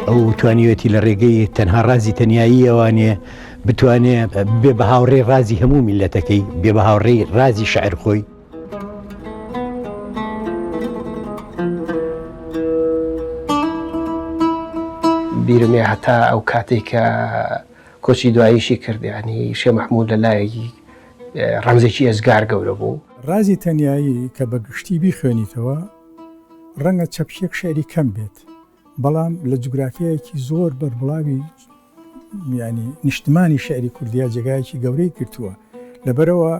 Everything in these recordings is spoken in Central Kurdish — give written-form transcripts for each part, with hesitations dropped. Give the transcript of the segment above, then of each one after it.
ئەو توانیوێتی لە ڕێگەی تەنها ڕازی تەنایی ئەوانێ بتوانێت بێ بە هاوڕێی ڕازی هەموو میلەتەکەی، بێ بە هاوڕێی ڕازی شەعر خۆی. بیرمێ هەتا ئەو کاتێک کە کۆچی دواییشی کردیانی شێ مەحموود لە لایەکی ڕەمزێکی ئێزگار گەورە بوو. ڕازی تەنایی کە بە گشتی بیخوێنیتەوە ڕەنگە چەپشێک شێری کەم بێت، بەڵام لە جوگرافیایەکی زۆر بەربڵاوی ینی نیشتمانی شعری کوردیا جێگایەکی گەورەی کردووە. لەبەرەوە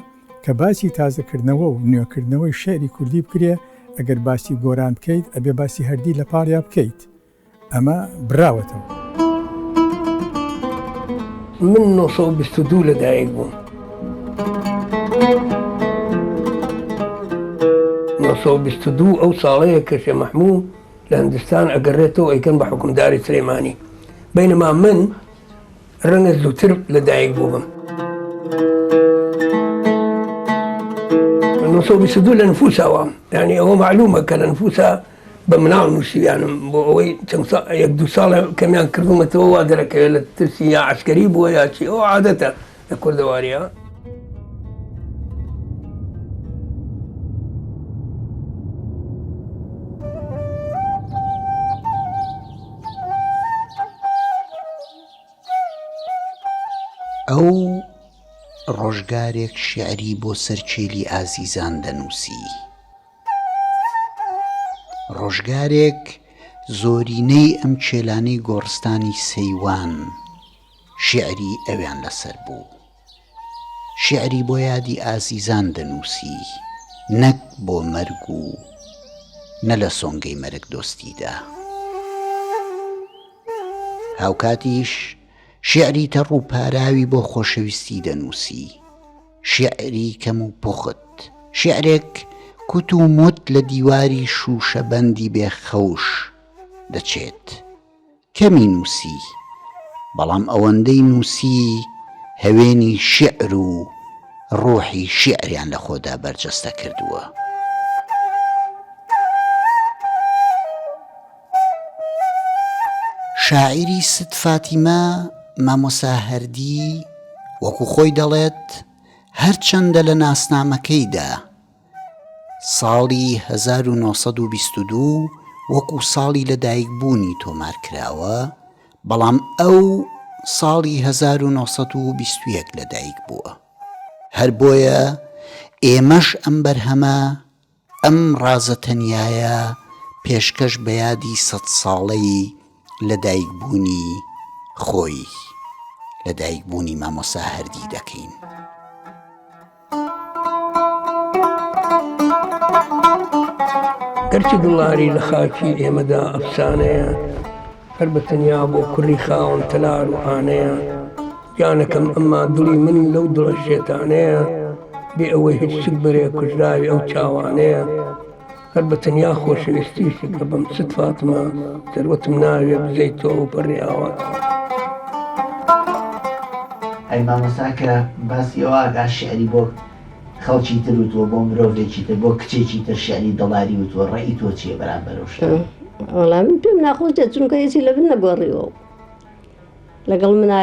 کە باسی تازەکردنەوە و نوێکردنەوەی شعری کوردی بکرێ، ئەگەر باسی گۆران بکەیت ئەبێ باسی هەردی لە پاڵیا بکەیت. ئەمە براوەتەوە. من 1922 لەدایک بووم. 1922 ئەو ساڵەیە کە شێ مەحموود لە هەندستان ئەگەڕێتەوە ئەیکەن بە حکومداری سلێمانی، بەینەما من ڕەنگە زووتر لەدایک بووم. 1922 لە نفوساوە، یعنی ئەوە معلومە کە لە نفوسا بە مناڵ نووسیویانم بۆ ئەوەی یەک دوو ساڵە کەمیان کردومەتەوە وا دەرەکەوێت لە ترسی یا عەسکەری بووە یا چی، ئەوە عادەتە لە کوردەواریە. ئەو ڕۆژگارێک شیعری بۆ سەرچێلی ئازیزان دەنووسی، ڕۆژگارێک زۆرینەی ئەم چێلانەی گۆڕستانی سەیوان شیعری ئەویان لەسەر بوو. شیعری بۆ یادی ئازیزان دەنووسی، نەک بۆ مەرگ و نە لە سۆنگەی مەرگ دۆستیدا. هاوکاتیش شیعری تەڕ و پاراوی بۆ خۆشەویستی دەنووسی، شیعری کەم و پوخت، شیعرێک کوت و مت لە دیواری شوشەبەندی بێخەوش دەچێت. کەمی نووسی، بەڵام ئەوەندەی نووسی هەوێنی شیعر و ڕۆحی شیعریان لە خۆدا بەرجەستە کردووە. شاعری ست فاتیمە مامۆسا هەردی وەکو خۆی دەڵێت هەرچەندە لە ناسنامەکەیدا ساڵی 1922 وەکو ساڵی لەدایکبوونی تۆمار کراوە، بەڵام ئەو ساڵی 1921 لەدایک بووە. هەر بۆیە ئێمەش ئەم بەرهەمە، ئەم ڕازە تەنیایە پێشکەش بە یادی 100 ساڵەی لەدایکبوونی خۆی، لەدایکبوونی مامۆسا هەردی دەکەین. گەرچی دڵاری لە خاکی ئێمەدا ئەفسانەیە، هەر بە تەنیا بۆ کوڕی خاوەن تەلار و ئانەیە، گیانەکەم ئەمما دڵی من لەو دڵە شێتانەیە، بێ ئەوەی هیچ شت بەرێ کوژراوی ئەو چاوانەیە، هەر بە تەنیا خۆشەویستیشی کە بەم ست فاتمە سەروەتم ناوێ بزەیتەوە و پەڕیاوە. ئەی مامۆساکە باسی ئەوە ئاگا شیعری بۆ خەڵکی تر وتووە، بۆ مرۆڤێکی تر، بۆ کچێکی تر شیعری دڵاری وتووە، ڕێی تۆ چییە بەرامبەرەو شتە؟ وەڵام من پێم ناخۆشە چونکە هیچی لە بن نەگۆڕیەوە، لەگەڵ منە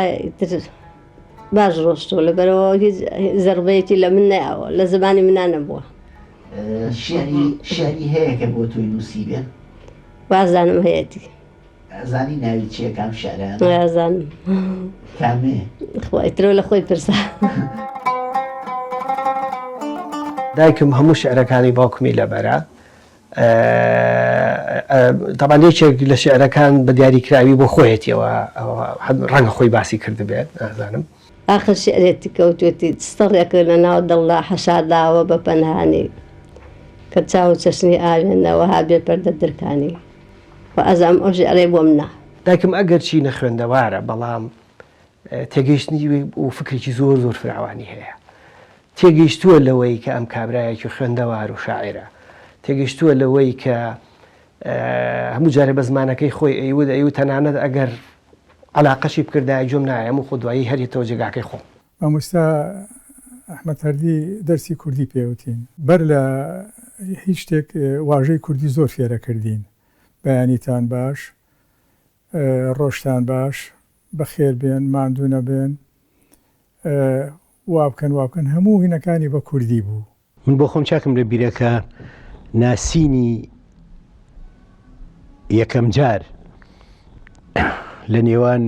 باش ڕۆشتەوە، لەبەرەوە هیچ زەربەیەکی لە من نەیاوە، لە زمانی منە نەبووە. شیعری هەیە کە بۆ تۆی نووسی بێن؟ وازانم هەیەی. ئەزانی ناوی چییە کام شیعرانە؟ ئازانم. کامێ؟ ئیترەوە لە خۆی پرسە. دایکم هەموو شعرەکانی باوکمی لەبەرە. تەبان یەکێک لە شعرەکان بە دیاریکراوی بۆ خۆیەتیەوە، ڕەنگە خۆی باسی کرد بێت، نازانم. آخر شعرێتی کەوتوێتی ستەڕێکە لە ناو دڵدا حەشاداوە بە پەنهانی، کە چاو چەشنی ئاوێنەوە ها بێ پەردە درکانی، و ئەزانم ئەو شعرەی بۆ منە. دایکم ئەگەر چی نەخوێندەوارە، بەڵام تێگەیشتنی و فکرێکی زۆر زۆر فراوانی هەیە. تێگەیشتووە لەوەی کە ئەم کابرایەکی خوێندەوار و شاعرە، تێگەیشتووە لەوەی کە هەموو جارێ بە زمانەکەی خۆی ئەیوت تەنانەت ئەگەر علاقەشی بکردای جۆم نایە هەموو خۆ دوایی هەرێتەوە جێگاکەی خۆ. مامۆستا ئەحمەد هەردی دەرسی کوردی پێوتین، بەر لە هیچ شتێک واژەی کوردی زۆر فێرە کردین، بەیانیتان باش، ڕۆژتان باش بەخێر بێن ماندوو نەبێن وابکەن هەموو هینەکانی بە کوردی بوو. من بۆ خۆم چاکم لە بیرەکە ناسینی یەکەم جار لە نێوان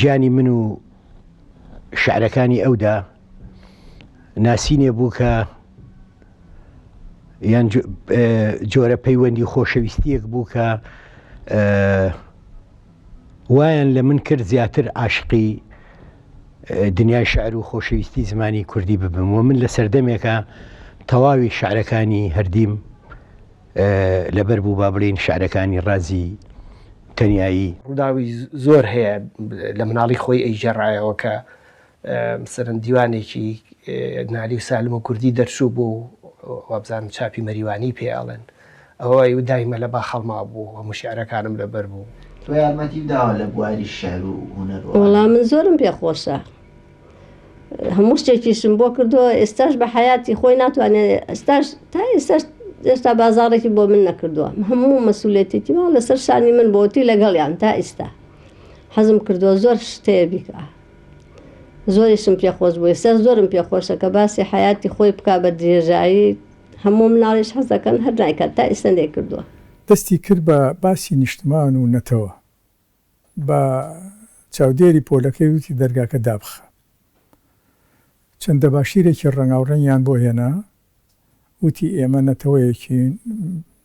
گیانی من و شعرەکانی ئەودا ناسینێ بوو کە یان جۆرە پەیوەندی خۆشەویستیەک بوو کە وایان لە من کرد زیاتر عاشقی دنیای شعر و خۆشەویستی زمانی کوردی ببم و من لە سەردەمێکە تەواوی شعرەکانی هەردیم لەبەر بوو با بڵێن شعرەکانی ڕازی تەنیایی ڕووداوی زۆر هەیە لە مناڵی خۆی ئەیجێڕایەوە کە سەرەن دیوانێکی نالی و سالم و کوردی دەرچوو بوو وابزانم چاپی مەریوانی پێیاڵێن ئەوەی دایمە لە با خەڵما بوو هەموو شعرەکانم لەبەر بوو. تۆ یارمەتی داوە لە بواری شعر و هونەر وەڵام من زۆرم پێخۆشە هەموو شتێکیشم بۆ کردووە ئێستاش بە حیاتی خۆی ناتوانێت تا ئێستا بازاڕێکی بۆ من نەکردووە هەموو مەسئولێتێکی ماوە لەسەر شانی من بۆتی لەگەڵیان تا ئێستا حەزم کردووە زۆر شتەیە بیکە زۆریشم پێخۆش بوو ئێستا زۆرم پێخۆشە کە باسی حیاتی خۆی بک بە درێژایی هەموو مناڵیش حەز دەکەن هەر نایکات تا ئێستا نێکردووە. دەستی کرد بە باسی نیشتمان و نەتەوە بە چاودێری پۆلەکەی وتی دەرگاکە دابخە چەندە باشیرێکی ڕەنگاوڕەنیان بۆ هێنا وتی ئێمە نەتەوەیەکی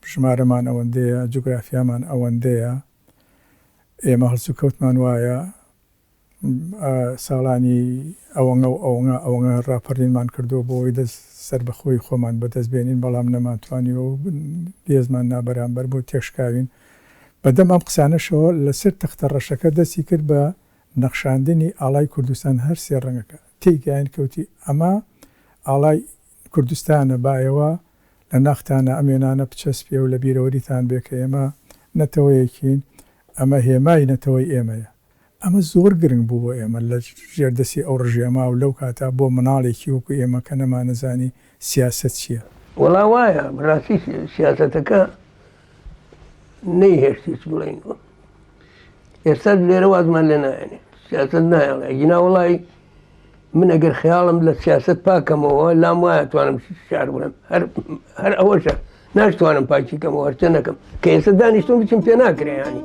ژمارەمان ئەوەندەیە جوگرافیامان ئەوەندەیە ئێمە هەڵسو کەوتمان وایە ساڵانی ئەوەنە ڕاپەڕینمان کردو بۆی دەست سەر بەخۆی خۆمان بەدەستبێنین بەڵام نەماتوانیەوە و دێزمان نابەرامبەر بۆ تێشکاوین بەدەم ئەم قسانەشەوە لەسەر تەختە ڕەشەکە دەستی کرد بە نەخشاندنی ئاڵای کوردستان هەر سێ ڕەنگەکە تێیگەیان کەوتی ئەمە ئاڵای کوردستانە بایەوە لە ناختانە ئەمێنانە بچەسپێ و لە بیرەوەریتان بێ کە ئێمە نەتەوەیەکین ئەمە هێمای نەتەوەی ئێمەیە ئەمە زۆر گرنگ بوو بۆ ئێمە لە ژێردەسی ئەو ڕژێما و لەو کاتا بۆ مناڵێکی وەکو ئێمە کە نەمانەزانی سیاست چییە وەڵا وایە بەڕاستی سیاسەتەکە نەیهێشتیچ بڵێنەوە ئێستا لێرە وازمان لێ نایێنێت سیاست نایڵێ گینا وڵی من ئەگەر خەیاڵم لە سیاست پاکەمەوە لام وایە توانم شعر بڵێم هەر ئەوەشە ناشتوانم پاکیکەمەوە هەرچە نەکەم کە ئێستا دانیشتم بچم پێ ناکرێیانی.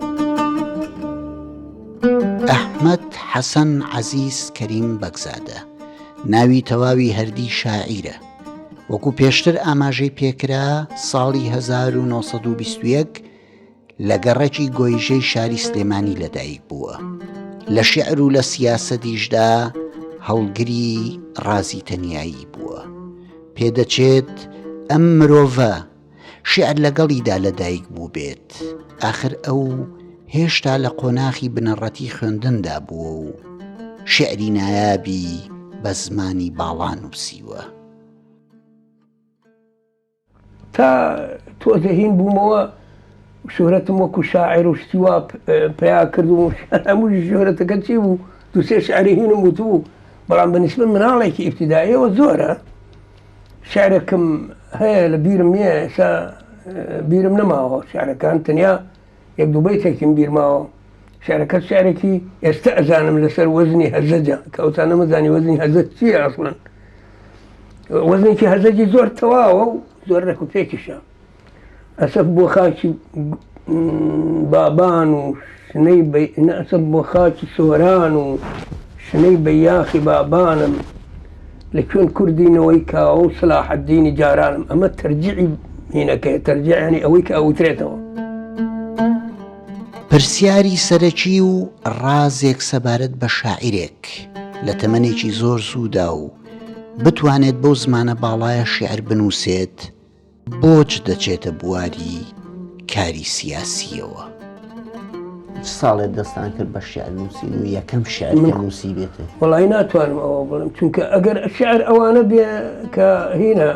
ئەحمەد حەسەن عەزیز کەریم بەگزادە ناوی تەواوی هەردی شاعیرە وەکو پێشتر ئاماژەی پێکرا ساڵی 1921 لە گەڕەکی گۆیژەی شاری سلێمانی لەدایک بووە لە شیعر و لە سیاسەتیشدا هەڵگری ڕازی تەنیایی بووە پێدەچێت ئەم مرۆڤە شیعر لەگەڵیدا لەدایک بوو بێت ئاخر ئەو هێشتا لە قۆناخی بنەڕەتی خوێندندا بووە و شیعری نایابی بە زمانی باڵا نووسیوە تا تۆزەهین بوومەوە شۆرەتم وەکو شاعر و شتیوا پیا کرد و هەموو شۆرەتەکە چی بوو دووسێ شعری هینم وتبوو بەڵام بەنسبە مناڵێکی ئیبتیداییەوە زۆرە شعرێکم هەیە لە بیرم نییە ئێستا بیرم نەماوە شعرەکان تەنیا یەک دوو بەیتێکم بیرماوە شعرەکە شعرێکی ئێستا ئەزانم لەسەر وەزنی هەزەجە کە ئەوتان نەمەزانی وەزنی هەزەج چییە ئەسڵەن وەزنێکی هەزەجی زۆر تەواوە و زۆر ڕێکوپێکیشە ئەسەف بۆ خاکی بابان و شنەی ئەسەف بۆ خاکی سۆران و شنەی بەیاخی بابانم لە کوێن کوردینەوەی کاوە و سلاحەدینی جارانم ئەمە تەرجیعی هینەکەی تەرجیعانی ئەوەی کە ئەوترێتەوە پرسیاری سەرەکی و ڕازێک سەبارەت بە شاعیرێک لە تەمەنێکی زۆر زوودا و بتوانێت بەو زمانە باڵایە شیعر بنووسێت بۆچ دەچێتە بواری کاری سیاسیەوە ساڵێت دەستان کرد بە شعر نووسین و یەکەم شعرکە نووسی بێتە وەڵی ناتوانم ئەوە بڵم چونکە ئەگەر شعر ئەوانە بێ کە هینە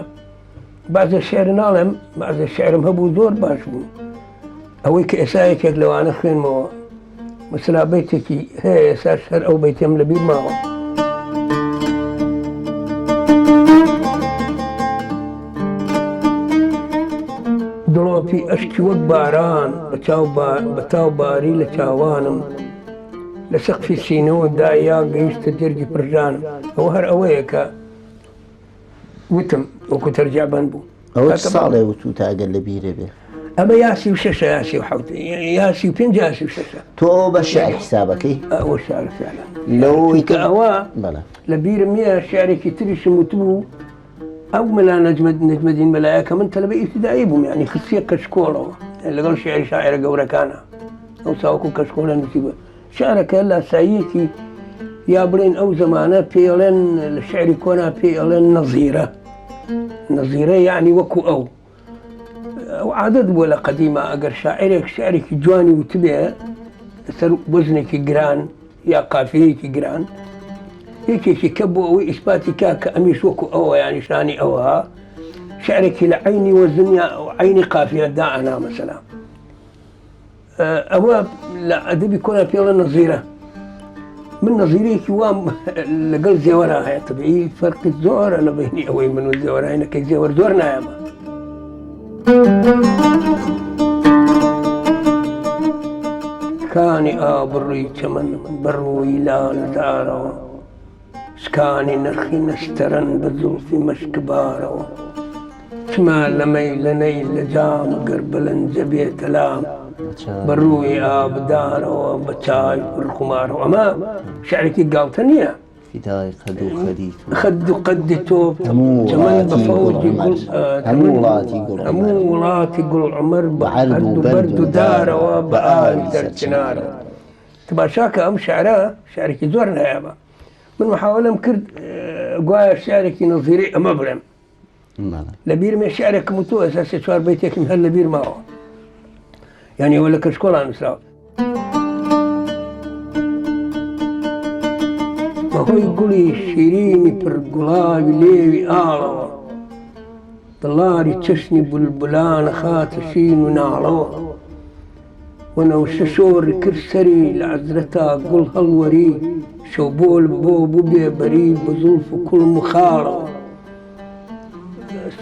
بازە شعر ناڵێم بازە شعرم هەبوو زۆر باش بوو ئەوەی کە ئێسایەکێک لەوانە خوێنمەوە مەسەلا بەیتێکی هەیە ئێساش هەر ئەو بەیتێم لە بیر ماوە دڵۆ دڵۆپی ئەشکی وەک باران بە تاو باری لە چاوانم لە سەقفی سینەوە دایا گەیشتە جەرگی پرژانم. ئەوە هەر ئەوەیە کە وتم وەکو تەرجابەن بوو. ئەوە ساڵێ وتو تاگەر لە بیرە بێ ئەمە یاسی و شەشە یاسی و حوت یاسی و پێنج یاسی و شەشە. تۆ بە شعر حسابەکەی ئەوە شعر فعلا لەوەی کە ئەوە بەڵێ لە بیرم نییە شعرێکی تریشم وتبوو ئەو مەلا نەجمەدین مەلایە کە من تەلەبەی ئیبتیدایی بووم، یعنی خستیە کەشکۆڵەوە لەگەڵ شعری شاعرە گەورەکانە ئەو ساوەکو کەشکۆڵە نووسیبە شعرەکە لە ساییەکی یا بڵێن ئەو زەمانە پێڵێن لە شعری کۆنا پێڵێن نەزیرە. نەزیرە یعنی وەکو ئەو عادەت بووە لە قەدیمە ئەگەر شاعرێک شعرێکی جوانی وتبێ لەسەر وەزنێکی گران یا قافیەیەکی گران یەکێکی کە بۆ ئەوەی ئیسپاتی کا کە ئەمیش وەکو ئەوە یانی شانی ئەوە شعرێکی لە عینی وەزن یا عینی قافیەدا ئەنا مەسەلا ئەوە لە ئەدەبی کۆنا پێڵە نەزیرە. من نەزیرێکی وام لەگەڵ زێوەرە هەیە تەبیعی فەرقی زۆرە لە بینی ئەوەی من و زێوەرایەکەی زێوەر زۆر نایەمە. سکانی ئابڕووی چەمەن بەڕووی لالدارەوە سکانی نرخی نەستەرەن بە زولفی مەشکبارەوە چما لەمەی لەنەی لە جامە گەر بەلەنجە بێتە لام بەڕووی ئابدارەوە بە چای پڕخومارەوە. ئەمە شعرێکی گاڵتە نییە. فدای قەد و خەدی خەد و قەدی تۆ چەمەن بە فەوجی هەموو وڵاتی گوڵعومەر بە عەرد و بەرد و دارەوە بە ئاوی دەرچنارەوە. تەماشاکە ئەم شعرە شعرێکی زۆر نایابە. من محاولەم کرد گوایە شعرێکی نەزیرەی ئەمە بڵێم لە بیرمێ شعرێکم وتۆ ئەسا سێ چوار بەیتێکم هەر لە بیر ماوە یعنی ئەوە لە کەشکۆڵان نووسراوە. بەهۆی گوڵی شیرینی پڕگوڵاوی لێوی ئاڵەوە دڵاری چەشنی بولبولانە خاتە شین و ناڵەوە وەنەوشە شۆڕی کرد سەری لە عەزرەتا گوڵ هەڵوەری شەوبۆل بۆ بووبێ بەری بە زولف و کوڵم و خاڵەوە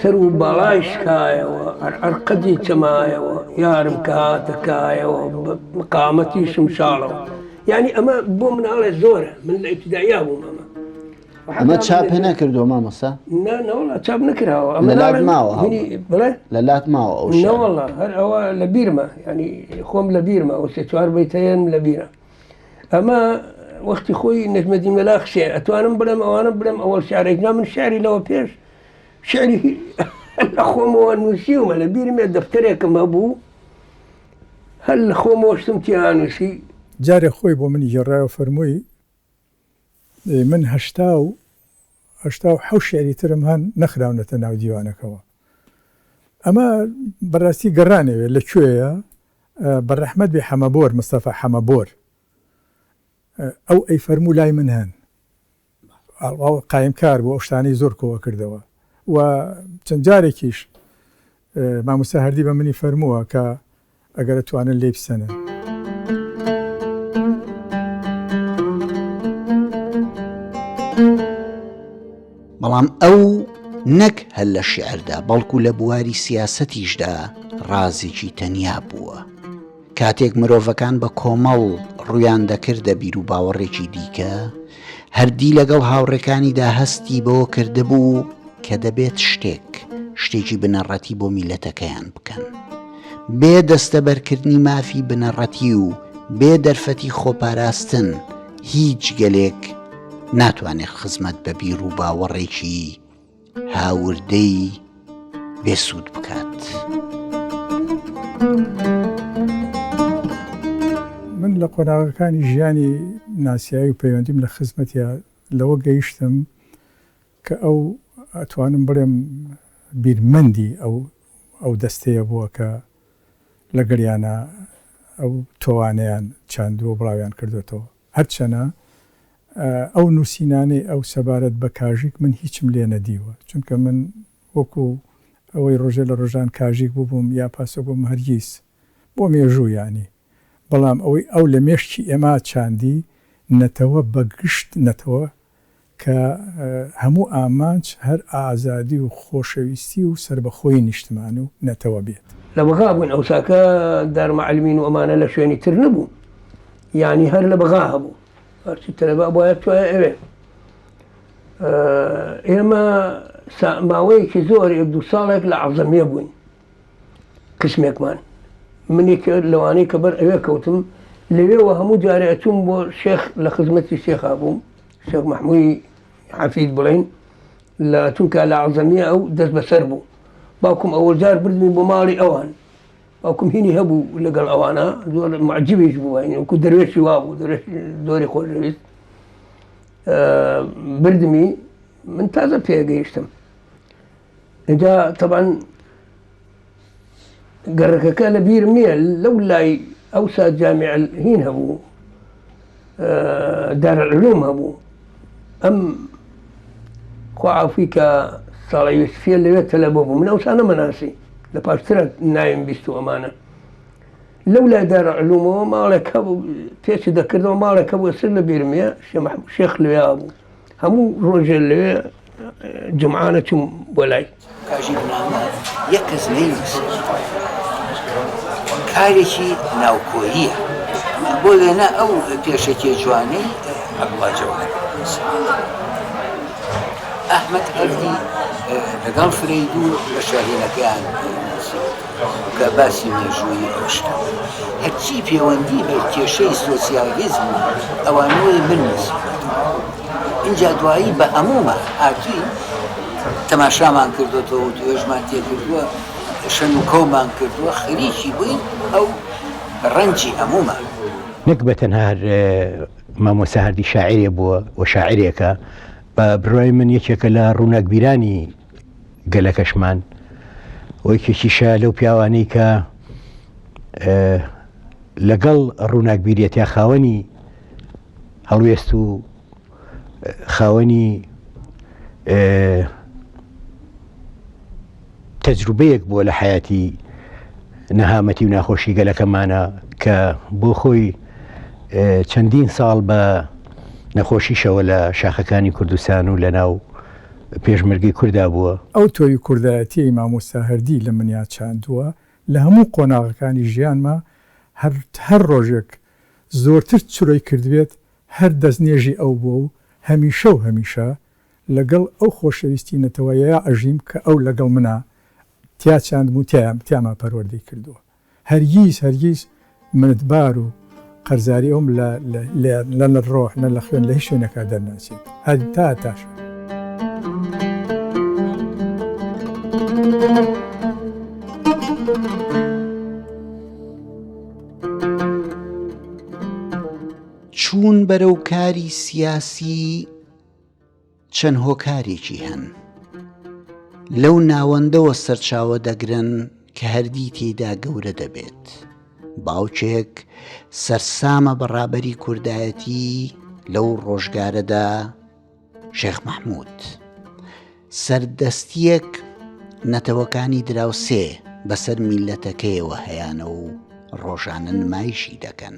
سەر و باڵای شکایەوە عەرقەدی چەمایەوە یارم کە هاتەکایەوە بە مقامەتی شمشاڵەوە. یعنی ئەمە بۆ مناڵێ زۆرە من لە ئیبتیدایا بووم ئەمە چاپ نەکردووە مامۆستا؟ نەوەڵا چاپ نەکراوە لە لات ماوە بڵێ لە لات ماوە ئەو نەوەڵا هەر ئەوە لە بیرمە ینی خۆم لە بیرمە ئەو سێ چوار بەیتەیەن لە بیرە. ئەمە وەختی خۆی نەجمەدین مەلا خشێ ئەتوانم بڵێم ئەوانە بڵێم ئەوەڵ شعرێکنا من شعری لەوە پێش شعری لە خۆمەوە نووسیومە لە بیرمێ دەفتەرێکم هەبوو هەر لە خۆمەوە شتم تیا نووسی. جارێ خۆی بۆ منی گێڕایەوە فەرمووی من هەشتا و حەوت شێعری ترم هەن نەخراونەتە ناو دیوانەکەەوە. ئەمە بەڕاستی گەڕانەوێت لەکوێیە بەڕەحمەت بێ حەمەبۆر مستەفا حەمەبۆر ئەو ئەی فەرموو لای من هەن قایمکار بۆ ئەو شتانەی زۆر کۆوە کردەوە و چەند جارێکیش مامۆستا هەردی بە منی فەرمووە کە ئەگەر توانن لێ بسەنە. بەڵام ئەو نەک هەل لە شعردا بەڵکو لە بواری سیاسەتیشدا ڕازێکی تەنیا بووە. کاتێک مرۆڤەکان بە کۆمەڵ ڕویان دەکردە بیر و باوەڕێکی دیکە هەردی لەگەڵ هاوڕێکانیدا هەستی بەوە کردهبوو کە دەبێت شتێکی بنەڕەتی بۆ میلەتەکەیان بکەن بێ دەستەبەرکردنی مافی بنەڕەتی و بێ دەرفەتی خۆپاراستن هیچ گەلێک ناتوانێت خزمەت بە بیر و باوەڕێکی هاوردەی بێسوود بکات. من لە قۆناغەکانی ژیانی ناسیایی و پەیوەندیم لە خزمەتیا لەوە گەیشتم کە ئەو ئەتوانم بڵێم بیرمەندی ئەو دەستەیە بووە کە لە گەریانە ئەو تۆوانیان چاندووە بڵاویان کردوێتەوە. هەرچەنە ئەو نووسینانەی ئەو سەبارەت بە کاژیک من هیچم لێ نەدیوە چونکە من وەکو ئەوەی ڕۆژێ لە ڕۆژان کاژیک بووبووم یا پاسە بووم هەرگیز بۆ مێژوو ینی بەڵام ئەوەی ئەو لە مێشتی ئێمە چاندی نەتەوە بەگشت نەتەوە کە هەموو ئامانج هەر ئازادی و خۆشەویستی و سربەخۆی نیشتمان و نەتەوە بێت. لە بەغا بووین ئەوساکە دارمەعلمین و ئەمانە لە شوێنی تر نەبوو یعنی هەر لە بەغا هەبوو هەرچی تەلەبا بۆیە توایە ئەوێ ئێمە ماوەیەکی زۆر 1-2 ساڵێک لە عەزەمیە بووین قسمێکمان منی لەوانەی کە بەر ئەوێ کەوتم لەوێەوە هەموو جارێ ئەچووم بۆ شێخ لە خزمەتی شێخا بووم شێخ محموودی حەفید بڵێن لە چونکە لە عەزەمیە ئەو دەست بەسەر بوو باوکم ئەوە جار بردمی بۆ ماڵی ئەوان باوکم هینی هەبوو لەگەڵ ئەوانە زۆر معجبیش بوو وەکو دەروێشی وا بوو زۆری خۆشەویست بردمی من تازە پێگەیشتم اینجا طبعا گەڕەکەکە لە بیرم نییە لەو لای ئەوسا جامع هین هەبوو دارالعلوم هەبوو ئەم خواعافی کە ساڵی یوسفیە لەوێت تەلەبە بوو من ئەوسا نەمەناسی لە پاشترە ناویم بیست و ئەمانە لەو لای دارالعلومەوە ماڵێک هەبوو پێچی دەکردەوە ماڵێک هەبوو سەر لە بیرمە شێخ لەوێ بوو هەموو ڕۆژێ لەوێ جمعانە چوم بۆ لای کاژی بنامە یەک کەس نەینووسێ کارێکی ناوکۆییە بۆ وێنە ئەو پێشەکی جوانەی عەبدوڵڵا جەوهەر ئەحمەد هەردی لەگەڵ فرەیدوو لە شاهینەکەیان کە باسی مێژووی ئەوشتە هەرچی پەیوەندی بە کێشەی سۆسیالیزم ئەوانەوەی من اینجا دوایی بە هەموومە هاتووی تەماشامان کردوێتەوە و توێژمان تێکردووە شەن و کۆمان کردووە خەریکی بووین ئەو ڕەنجی هەموومە نەک بە تەنها مامۆستا هەردی شاعیرێ بووە و شاعیرێکە بە بڕای من یەکێکە لە ڕووناکبیرانی گەلەکەشمان و یەکێکیشە لەو پیاوانەی کە لەگەڵ ڕووناکبیریەتیا خاوەنی هەڵوێست و خاوەنی تەجروبەیەک بووە لە حیاتی نەهامەتی و ناخۆشی گەلەکەمانە کە بۆ خۆی چەندین ساڵ بە نەخۆشیشەوە لە شاخەکانی کوردستان و لە ناو پێشمەرگەی کووردا بووە ئەو تۆی کوردایەتی مامۆستا هەردی لە منیا چاندووە لە هەموو قۆناغەکانی ژیانمە هەر ڕۆژێک زۆرتر چڕۆی کردوێت هەر دەستنێژی ئەو بووە و هەمیشە و هەمیشە لەگەڵ ئەو خۆشەویستی نەتەوەیە ئەژیم کە ئەو لەگەڵ منە تیا چاندم و تیاما پەروەردەی کردووە هەرگیز منتبار و قەرزاری ئەوم لە ڕۆح نە لە خوێن لە هیچ شوێنەکە دەرناچێت هەر تاشە چوون بەرەو کاری سیاسی چەند هۆکارێکی هەن لەو ناوەندەوە سەرچاوە دەگرن کە هەردی تێیدا گەورە دەبێت باوچێک سەرسامە بەڕابەری کوردایەتی لەو ڕۆژگارەدا شێخ مەحموود سەردەستیەک نەتەوەکانی دراوسێ بەسەر میلەتەکەیەوە هەیانە و ڕۆژانە نمایشی دەکەن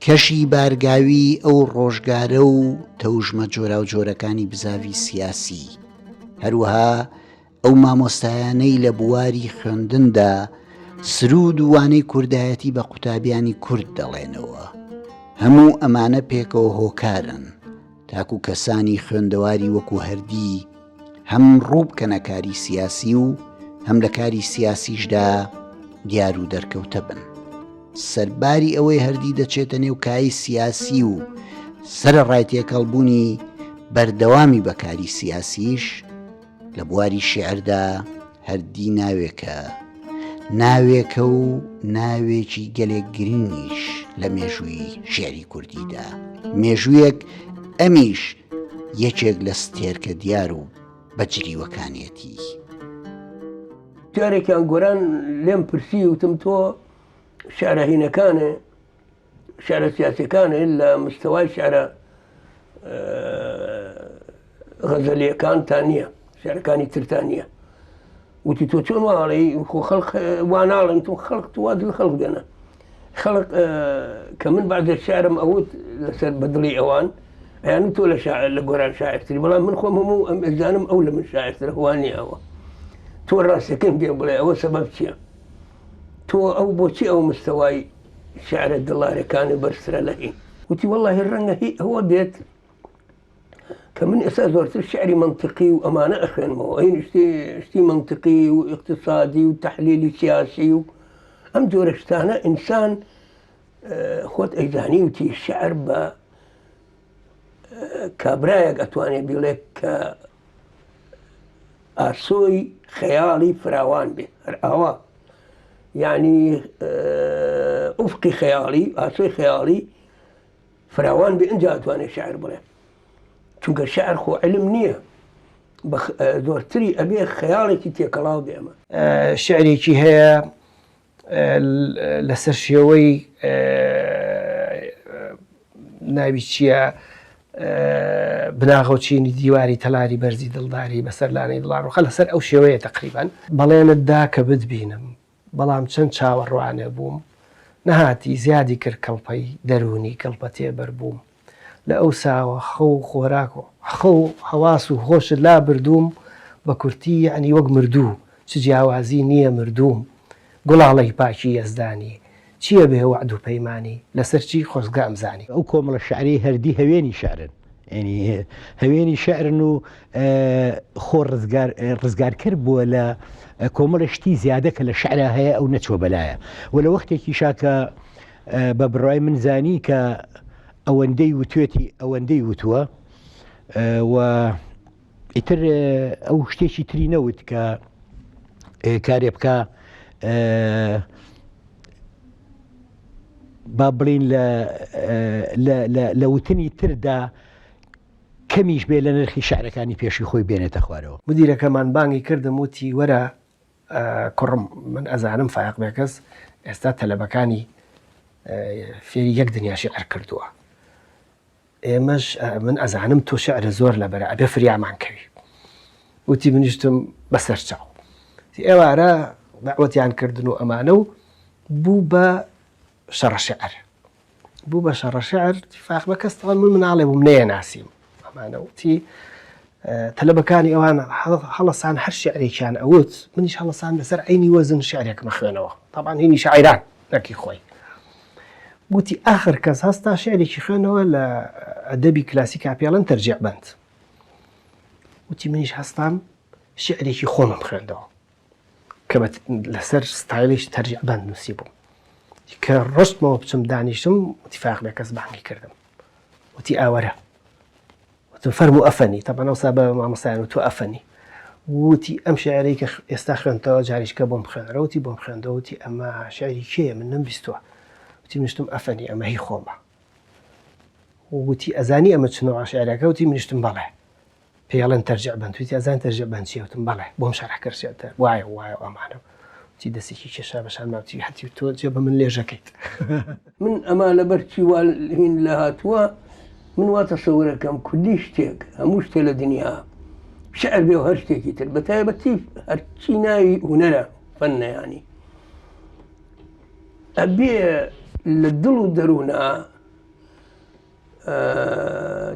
کەشی بارگاوی ئەو ڕۆژگارە و تەوژمە جۆرا و جۆرەکانی بزاوی سیاسی هەروەها ئەو مامۆستایانەی لە بواری خوێندندا سرود و وانەی کوردایەتی بە قوتابیانی کورد دەڵێنەوە هەموو ئەمانە پێکەوە هۆکارن تاکو کەسانی خوێندەواری وەکو هەردی هەم ڕوو بکەنە کاری سیاسی و هەم لە کاری سیاسیشدا دیار و دەرکەوتە بن سەرباری ئەوەی هەردی دەچێتە نێو کاری سیاسی و سرە ڕای تێکەڵبوونی بەردەوامی بەکاری سیاسیش لە بواری شێعردا هەردی ناوێکە و ناوێکی گەلێک گرنگیش لە مێژووی شێعری کوردیدا مێژوویەک ئەمیش یەکێک لە ستێرکە دیار و بەجریوەکانیەتی جارێکیان گۆران لێم پرسی وتم تۆ شارەهینەکانە شارە سیاسەکانە لە مستەوای شارە غەزەلیەکانتان نییە شارەکانی ترتان نییە وتی تۆ چۆن واڵی خەڵق واناڵن تۆ خەڵق توات لە خەڵق دەنە خەڵق کە من بەعزە شارم ئەوت لەسەر بەدڵی ئەوان ئەیان تۆ لە گۆران شاعرتری بەڵام من خۆم هەموو ئەم ئەزانم ئەو لە من شاعرترە وانی ئەوە تۆ ڕاستەکەم پێ بڵێ ئەوە سەبەب چییە تۆ ئەو بۆچی ئەو مستەوای شعرە دڵارەکانی بەرسرە لە هی وتی وەڵی ڕەنگە هی ئەوە بێت کە من ئێستا زۆرتر شعری منطقی و ئەمانە ئەخوێنمەوە ئەین شتی منطقی و اقتصادی و تحلیلی سیاسی و ئەم جۆرە شتانە ئینسان خۆت ئەیزانی وتی شعر بە کابرایەک ئەتوانێت بڵێت کە ئاسۆی خەیاڵی فراوان بێ هەر ئاوا یعنی ئوفقی خەیاڵی ئاسۆی خەیاڵی فراوان بێ ئەنجا ئەتوانێت شعر بڵێ چونکە شعر خۆ علم نییە زۆرتری ئەبێ خەیاڵێکی تێکەڵاو بێ ئەمە شعرێکی هەیە لەسەر شێوەی ناوی چییە بناغۆچینی دیواری تەلاری بەرزی دڵداری بەسەر لانەی دڵاڕۆخە لەسەر ئەو شێوەیە تقریبان بەڵێنتدا کە بتبینم بەڵام چەند چاوەڕوانە بووم نەهاتی زیادی کرد کەڵپەی دەرونی کەڵپە تێبەر بووم لە ئەو ساوە خەو خۆراک و خەو هەواس و خۆشت لا بردووم بە کورتی عنی وەک مردوو چ جیاوازی نییە مردووم گوڵاڵی پاکی یەزدانی چییە بێ وعد و پەیمانی لەسەر چی خۆزگە ئەمزانی ئەو کۆمەڵە شعری هەردی هەوێنی شعرن ینی هەوێنی شعرن و خۆ ڕزگارکرد بووە لە کۆمەڵە شتی زیادە کە لە شعرا هەیە ئەو نەچۆ بەلایە و لە وەختێکی شاکە بە بڕای منزانی کە ئەوەندەی وتوێتی ئەوەندەی وتووە و ئیتر ئەو شتێکی تری نەوت کە کارێ بکە با بڵین لە وتنی تردا کەمیش بێ لە نرخی شعرەکانی پێشی خۆی بێنێتە خوارەوە مدیرەکەمان بانگی کردم وتی وەرە کوڕم من ئەزانم فایق بێکەس ئێستا تەلەبەکانی فێری یەک دنیا شعر کردووە ئێمەش من ئەزانم تۆ شعرە زۆر لەبەرە ئەبێ فریامان کەوی وتی منیشتم بەسەر چاو ئێوارە داوەتیان کردن و ئەمانە و بوو بە شەڕە شعر بوو بە شەڕە شعر فاق بە کەس من مناڵێ بووم نەیە ناسیم ئەمانە وتی تەلەبەکانی ئەوان هەڵەسان هەر شعرێکیان ئەوت منیش هەڵەسان لەسەر عینی وەزن شعرێکمە خوێنەوە طبعاً هینی شاعران نەکی خۆی گوتی ئاخر کەس هەستا شعرێکی خوێنەوە لە ئەدەبی کلاسیکا پێڵەن تەرجیع بەند وتی منیش هەستام شعرێکی خۆمم خوێندەوە کە لەسەر ستایلش تەرجیع بەند نووسی بووم کە ڕستمەوە بچم دانیشتم وتی فاق بێ کەس بانگی کردم وتی ئاوەرە وتم فەرموو ئەفەنی تەبەنەوسا بە مامۆستایان و تۆ ئەفەنی وتی ئەم شعرەی کە ئێستا خوێنتەوە جاریشکە بۆم خوێنەرە وتی بۆم خوێندەوە وتی ئەمە شعری کێیە من نەمبیستووە وتی منیشتم ئەفەنی ئەمە هی خۆمە وتی ئەزانی ئەمە چنەوە شعرەکە وتی منیشتم بەڵێ پێڵەن تەرجیع بەند وتی ئەزان تەرجیع بەند چییە وتم بەڵێ بۆم شەرح کردێتە وایە وایە ئەمانە وتی دەستێکی کێشا بەشان ماوتی هەتی تۆ جێ بە من لێژەکەیت من ئەما لەبەرچی هین لە هاتووە من واتە سەورەکەم کوردی شتێک هەموو شتێ لە دنیا شعر بێ و هەر شتێکی تر بە تایبەتی هەرچی ناوی هونەرە فەنەیانی ئەبێ لە دڵ و دەروونە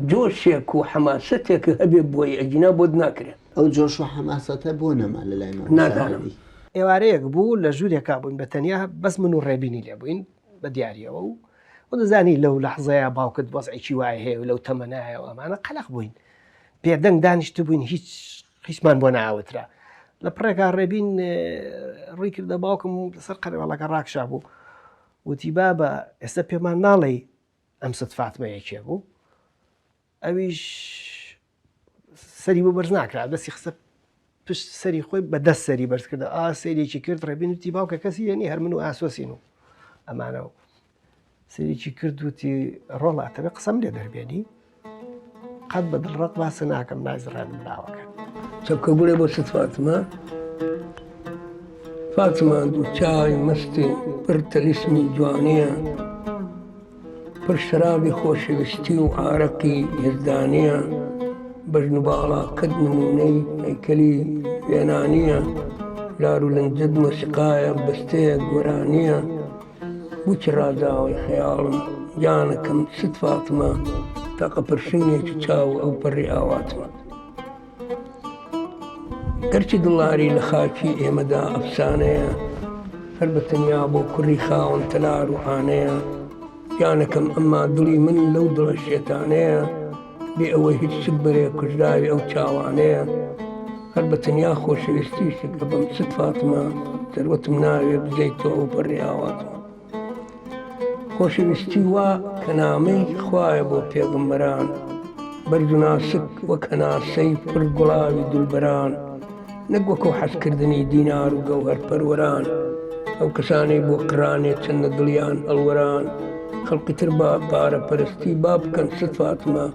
جۆشێک و حەماسەتێک هەبێ بۆی ئەجینا بۆت ناکرێت ئەو جۆش و حەماسەتە بۆ نەما لە لای نازانم ئێوارەیەک بوو لە ژوورێکا بووین بە تەنیا بەس من و ڕێبینی لێ بووین بە دیاریەوە و دەزانی لەو لەحزەیە باوکت وەزعێکی وای هەیە و لەو تەمەنایە و ئەمانە قەلق بووین پێدەنگ دانیشت بووین هیچمان بۆ ناوترا لە پڕێکا ڕێبین ڕووی کردە باوکم لەسەر قەرەوەڵەکە ڕاکشا بوو وتی بابە ئێستا پێمان ناڵێ ئەم سەد فاتمەیەکێ بوو ئەویش سەری بۆ بەرز ناکرا دەستی خسە پشت سەری خۆی بەدەست سەری بەرز کردە سەرێکی کرد ڕێبین وتی باوکە کەسی یەنی هەر من و ئاسۆسین و ئەمانەوە سەرێکی کرد وتی ڕۆڵە ئەتەبێ قسەم لێ دەربێنی قەت بە دڵڕەت باسە ناکەم نازڕێن ملاوەکە چەپکە گوڵێ بۆ ست فاتمە فاتمە دوو چای مەستی پڕ تەلیسمی جوانەیە پڕ شەرابی خۆشەویستی و ئارەقی هێزدانەیە بەژن و باڵاکەت نمونەی هەیکەلی وێنانیە لار و لەنجەد مۆسیقایە بەستەیە گۆرانیە بووکی ڕاداوەی خەیاڵم گیانەکەم ست فاتمە تاقە پرشنگێکی چاو ئەو پەڕی ئاواتمە گەرچی دڵاری لە خاکی ئێمەدا ئەفسانەیە هەر بە تەنیا بۆ کوڕی خاوەن تەلار و ئانەیە گیانەکەم ئەمما دڵی من لەو دڵە شێتانەیە بێ ئەوەی هیچ شت بەرێ کوژراوی ئەو چاوانەیە هەر بە تەنیا خۆشەویستیشت لە بەم چت فاتمە سەروەتم ناوێ بزەیتەوە و پەڕی ئاواتمە خۆشەویستی وا کە نامەی خوایە بۆ پێغەمبەران بەرز و ناسک وەک هەناسەی پڕ گوڵاوی دولبەران نەک وەکو حەزکردنی دینار و گەوهەر پەروەران ئەو کەسانەی بۆ قڕانێ چەندە دڵیان هەڵوەران خەڵقی تر بە پارە پەرستی با بکەن ست فاتمە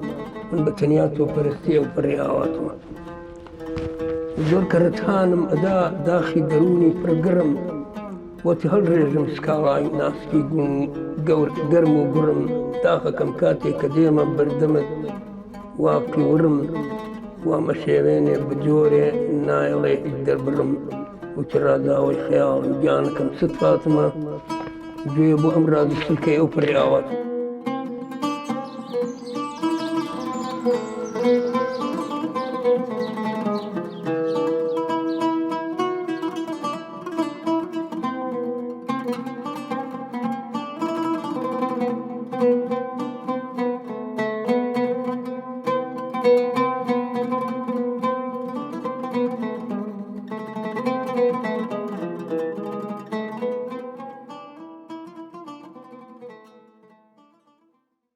من بە تەنیا تۆ پەرستی ئەو پەڕی ئاواتمە زۆر کە ڕەتانم ئەدا داخی دەرونی پڕگەڕم بۆتی هەڵڕێژم سکاڵای ناسکی گەرم و گوڕم داخەکەم کاتێک کە دێمە بەردەمت واقی ورم وامە شێوێنێ بجۆرێ نایڵێ هیچ دەربڕم وتی ڕاداوەی خەیاڵم گیانەکەم ست فاتمە گوێ بۆ ئەم ڕازی سلکەی ئەو پڕی ئاوات